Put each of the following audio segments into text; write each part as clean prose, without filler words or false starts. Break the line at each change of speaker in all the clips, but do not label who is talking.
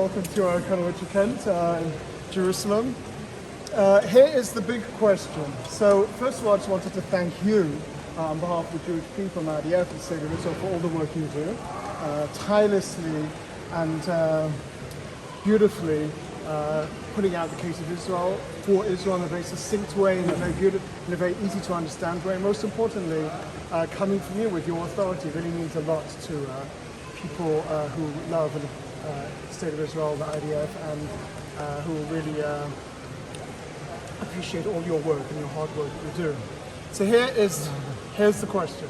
welcome to Colonel Richard Kemp in Jerusalem. Here is the big question. So first of all, I just wanted to thank you on behalf of the Jewish people and IDF and State of Israel for all the work you do, tirelessly and beautifully putting out the case of Israel, for Israel in a very succinct way, in a very easy to understand way. Most importantly, coming from you with your authority really means a lot to people who love the State of Israel, the IDF, and who really appreciate all your work and your hard work you do. So here's the question,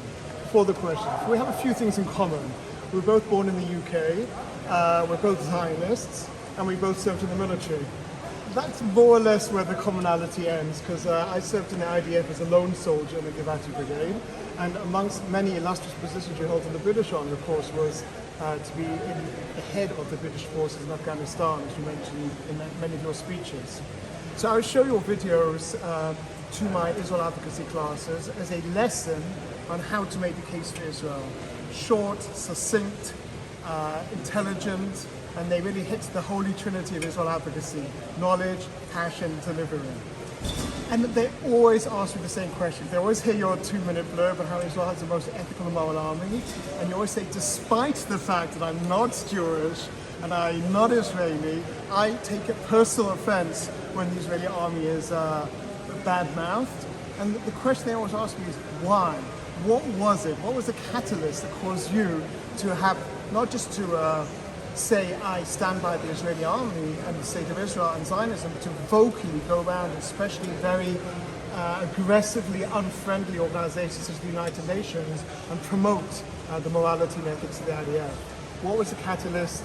We have a few things in common. We're both born in the UK, we're both Zionists, and we both served in the military. That's more or less where the commonality ends, because I served in the IDF as a lone soldier in the Givati Brigade, and amongst many illustrious positions you held in the British Army, of course, was to be in the head of the British forces in Afghanistan, as you mentioned in many of your speeches. So I'll show your videos to my Israel advocacy classes as a lesson on how to make the case for Israel. Short, succinct, intelligent, and they really hit the holy trinity of Israel advocacy: knowledge, passion, delivery. And they always ask you the same question. They always hear your 2-minute blurb on how Israel has the most ethical and moral army, and you always say, despite the fact that I'm not Jewish and I'm not Israeli, I take a personal offense when the Israeli army is bad-mouthed. And the question they always ask me is, why? What was it? What was the catalyst that caused you to have, not just to say I stand by the Israeli army and the State of Israel and Zionism, to vocally go around, especially very aggressively unfriendly organizations such as the United Nations, and promote the morality and ethics of the IDF? What was the catalyst,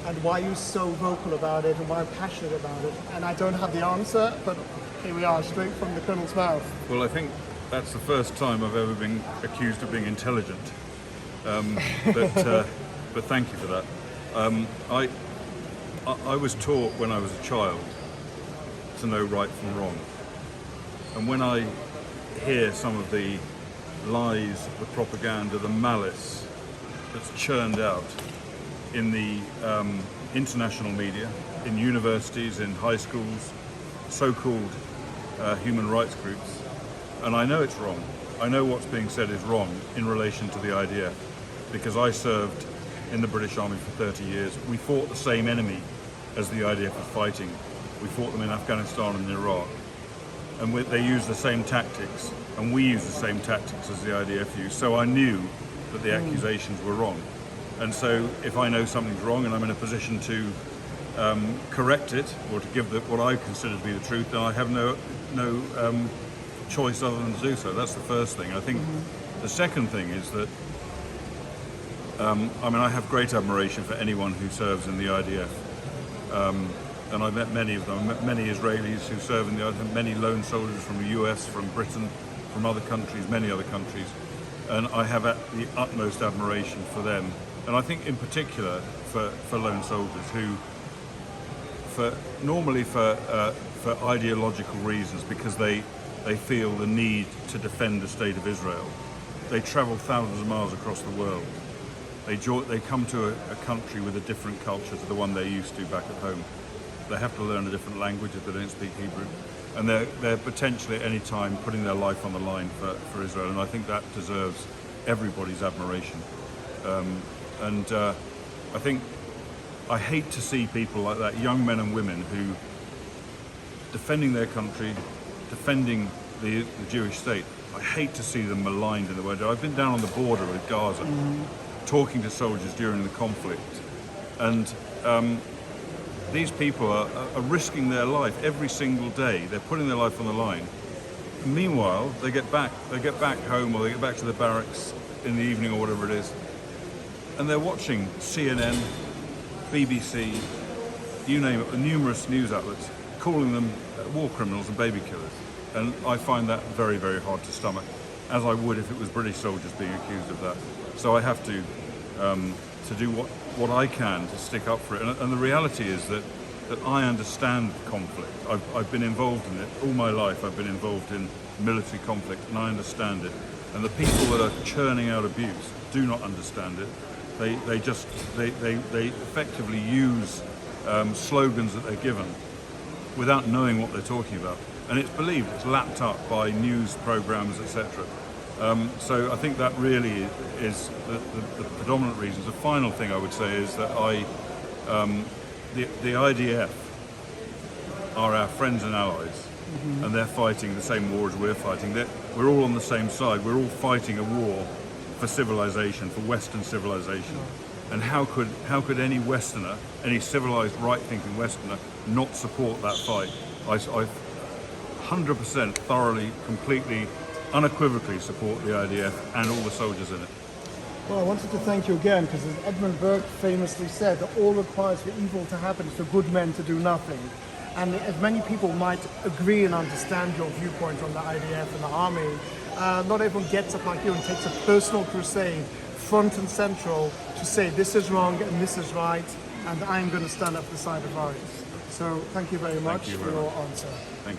and why are you so vocal about it, and why I'm passionate about it? And I don't have the answer, but here we are, straight from the Colonel's mouth.
Well, I think that's the first time I've ever been accused of being intelligent, but thank you for that. I was taught when I was a child to know right from wrong, and when I hear some of the lies, the propaganda, the malice that's churned out in the international media, in universities, in high schools, so-called human rights groups, and I know it's wrong. I know what's being said is wrong in relation to the IDF, because I served in the British Army for 30 years. We fought the same enemy as the IDF was fighting. We fought them in Afghanistan and Iraq. And they used the same tactics, and we used the same tactics as the IDF used. So I knew that the accusations were wrong. And so if I know something's wrong and I'm in a position to correct it, or to give what I consider to be the truth, then I have no choice other than to do so. That's the first thing. I think the second thing is that I have great admiration for anyone who serves in the IDF, and I've met many of them. I met many Israelis who serve in the IDF, many lone soldiers from the US, from Britain, from other countries, many other countries, and I have the utmost admiration for them. And I think in particular for lone soldiers who, normally for ideological reasons, because they feel the need to defend the State of Israel, they travel thousands of miles across the world. They come to a country with a different culture to the one they're used to back at home. They have to learn a different language if they don't speak Hebrew. And they're potentially at any time putting their life on the line for Israel. And I think that deserves everybody's admiration. I hate to see people like that, young men and women who, defending their country, defending the Jewish state, I hate to see them maligned in the way. I've been down on the border with Gaza, talking to soldiers during the conflict, and these people are risking their life every single day. They're putting their life on the line. Meanwhile, they get back home, or they get back to the barracks in the evening or whatever it is, and they're watching CNN, BBC, you name it, numerous news outlets, calling them war criminals and baby killers. And I find that very, very hard to stomach, as I would if it was British soldiers being accused of that. So I have to do what I can to stick up for it. And the reality is that I understand conflict. I've been involved in it all my life. I've been involved in military conflict, and I understand it. And the people that are churning out abuse do not understand it. They effectively use slogans that they're given without knowing what they're talking about. And it's believed, it's lapped up by news programs, etc. So I think that really is the predominant reasons. The final thing I would say is that the IDF are our friends and allies, and they're fighting the same war as we're fighting. We're all on the same side. We're all fighting a war for civilization, for Western civilization. And how could any Westerner, any civilized, right-thinking Westerner, not support that fight? I 100% thoroughly, completely, unequivocally support the IDF and all the soldiers in it.
Well, I wanted to thank you again, because as Edmund Burke famously said, that all requires for evil to happen is for good men to do nothing. And as many people might agree and understand your viewpoint on the IDF and the army, not everyone gets up like you and takes a personal crusade, front and central, to say this is wrong and this is right, and I'm going to stand up for the side of ours. So thank you very much for your answer.
Thank you.